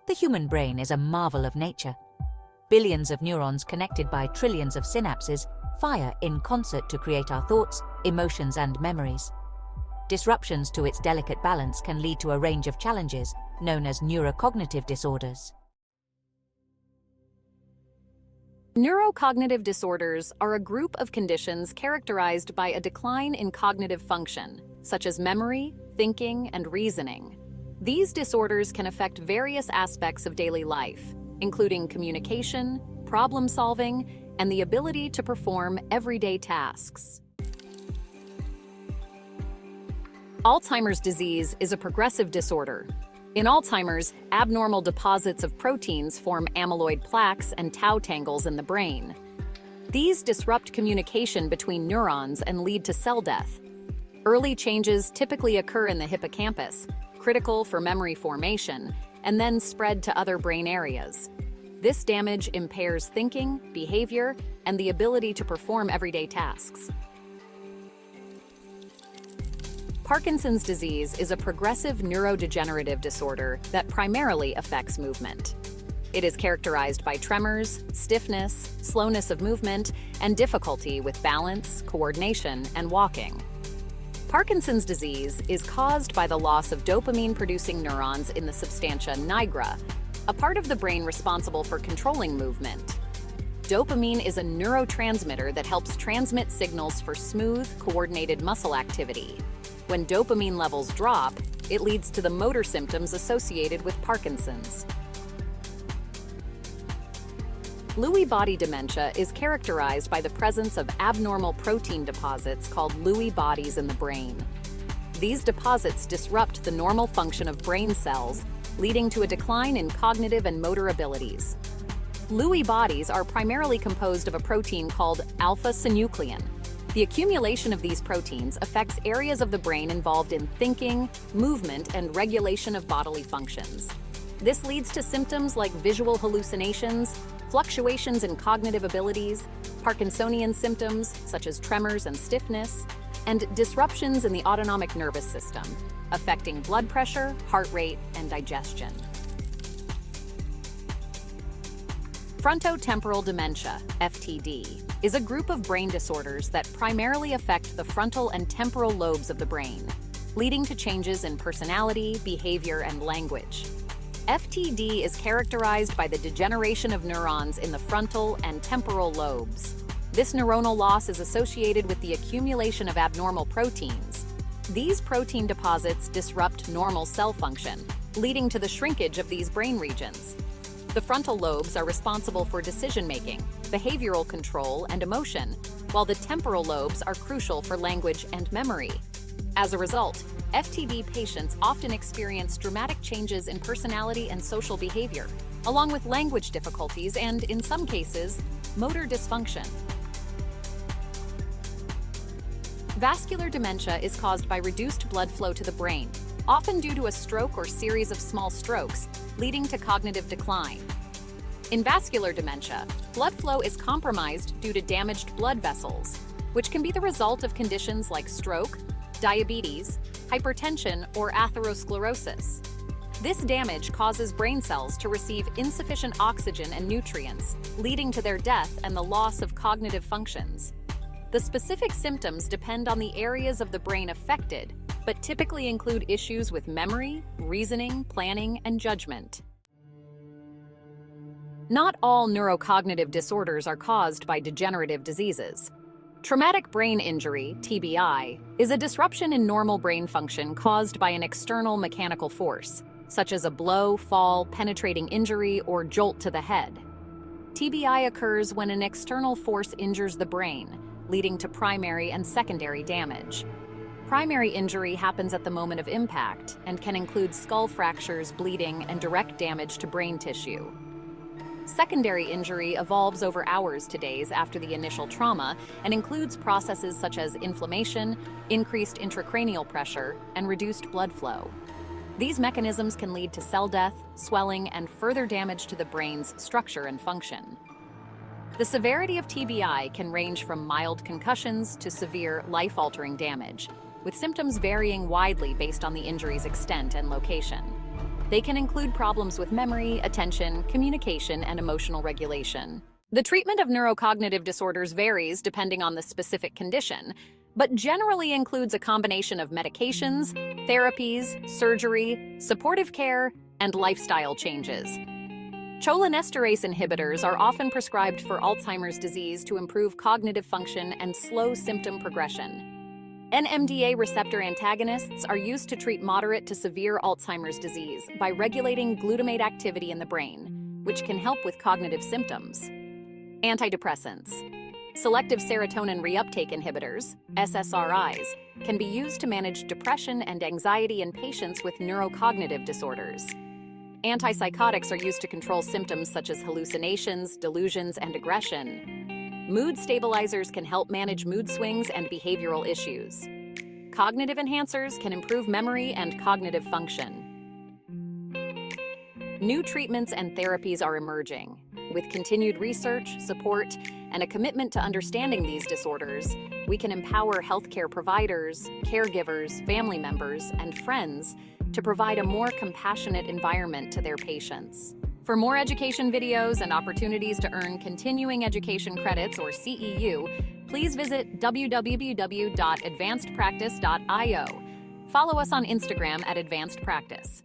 The human brain is a marvel of nature. Billions of neurons connected by trillions of synapses fire in concert to create our thoughts, emotions, and memories. Disruptions to its delicate balance can lead to a range of challenges known as neurocognitive disorders. Neurocognitive disorders are a group of conditions characterized by a decline in cognitive function, such as memory, thinking, and reasoning. These disorders can affect various aspects of daily life, including communication, problem-solving, and the ability to perform everyday tasks. Alzheimer's disease is a progressive disorder. In Alzheimer's, abnormal deposits of proteins form amyloid plaques and tau tangles in the brain. These disrupt communication between neurons and lead to cell death. Early changes typically occur in the hippocampus, critical for memory formation, and then spread to other brain areas. This damage impairs thinking, behavior, and the ability to perform everyday tasks. Parkinson's disease is a progressive neurodegenerative disorder that primarily affects movement. It is characterized by tremors, stiffness, slowness of movement, and difficulty with balance, coordination, and walking. Parkinson's disease is caused by the loss of dopamine-producing neurons in the substantia nigra, a part of the brain responsible for controlling movement. Dopamine is a neurotransmitter that helps transmit signals for smooth, coordinated muscle activity. When dopamine levels drop, it leads to the motor symptoms associated with Parkinson's. Lewy Body Dementia is characterized by the presence of abnormal protein deposits called Lewy bodies in the brain. These deposits disrupt the normal function of brain cells, leading to a decline in cognitive and motor abilities. Lewy bodies are primarily composed of a protein called alpha-synuclein. The accumulation of these proteins affects areas of the brain involved in thinking, movement, and regulation of bodily functions. This leads to symptoms like visual hallucinations, fluctuations in cognitive abilities, Parkinsonian symptoms such as tremors and stiffness, and disruptions in the autonomic nervous system, affecting blood pressure, heart rate, and digestion. Frontotemporal Dementia, FTD, is a group of brain disorders that primarily affect the frontal and temporal lobes of the brain, leading to changes in personality, behavior, and language. FTD is characterized by the degeneration of neurons in the frontal and temporal lobes. This neuronal loss is associated with the accumulation of abnormal proteins. These protein deposits disrupt normal cell function, leading to the shrinkage of these brain regions. The frontal lobes are responsible for decision-making, behavioral control, and emotion, while the temporal lobes are crucial for language and memory. As a result, FTD patients often experience dramatic changes in personality and social behavior, along with language difficulties and, in some cases, motor dysfunction. Vascular dementia is caused by reduced blood flow to the brain, often due to a stroke or series of small strokes, leading to cognitive decline. In vascular dementia, blood flow is compromised due to damaged blood vessels, which can be the result of conditions like stroke, diabetes, hypertension, or atherosclerosis. This damage causes brain cells to receive insufficient oxygen and nutrients, leading to their death and the loss of cognitive functions. The specific symptoms depend on the areas of the brain affected, but typically include issues with memory, reasoning, planning, and judgment. Not all neurocognitive disorders are caused by degenerative diseases. Traumatic brain injury, TBI, is a disruption in normal brain function caused by an external mechanical force, such as a blow, fall, penetrating injury, or jolt to the head. TBI occurs when an external force injures the brain, leading to primary and secondary damage. Primary injury happens at the moment of impact and can include skull fractures, bleeding, and direct damage to brain tissue. Secondary injury evolves over hours to days after the initial trauma and includes processes such as inflammation, increased intracranial pressure, and reduced blood flow. These mechanisms can lead to cell death, swelling, and further damage to the brain's structure and function. The severity of TBI can range from mild concussions to severe, life-altering damage, with symptoms varying widely based on the injury's extent and location. They can include problems with memory, attention, communication, and emotional regulation. The treatment of neurocognitive disorders varies depending on the specific condition, but generally includes a combination of medications, therapies, surgery, supportive care, and lifestyle changes. Cholinesterase inhibitors are often prescribed for Alzheimer's disease to improve cognitive function and slow symptom progression. NMDA receptor antagonists are used to treat moderate to severe Alzheimer's disease by regulating glutamate activity in the brain, which can help with cognitive symptoms. Antidepressants. Selective serotonin reuptake inhibitors, SSRIs, can be used to manage depression and anxiety in patients with neurocognitive disorders. Antipsychotics are used to control symptoms such as hallucinations, delusions, and aggression. Mood stabilizers can help manage mood swings and behavioral issues. Cognitive enhancers can improve memory and cognitive function. New treatments and therapies are emerging. With continued research, support, and a commitment to understanding these disorders, we can empower healthcare providers, caregivers, family members, and friends to provide a more compassionate environment to their patients. For more education videos and opportunities to earn continuing education credits or CEU, please visit www.advancedpractice.io. Follow us on Instagram at Advanced Practice.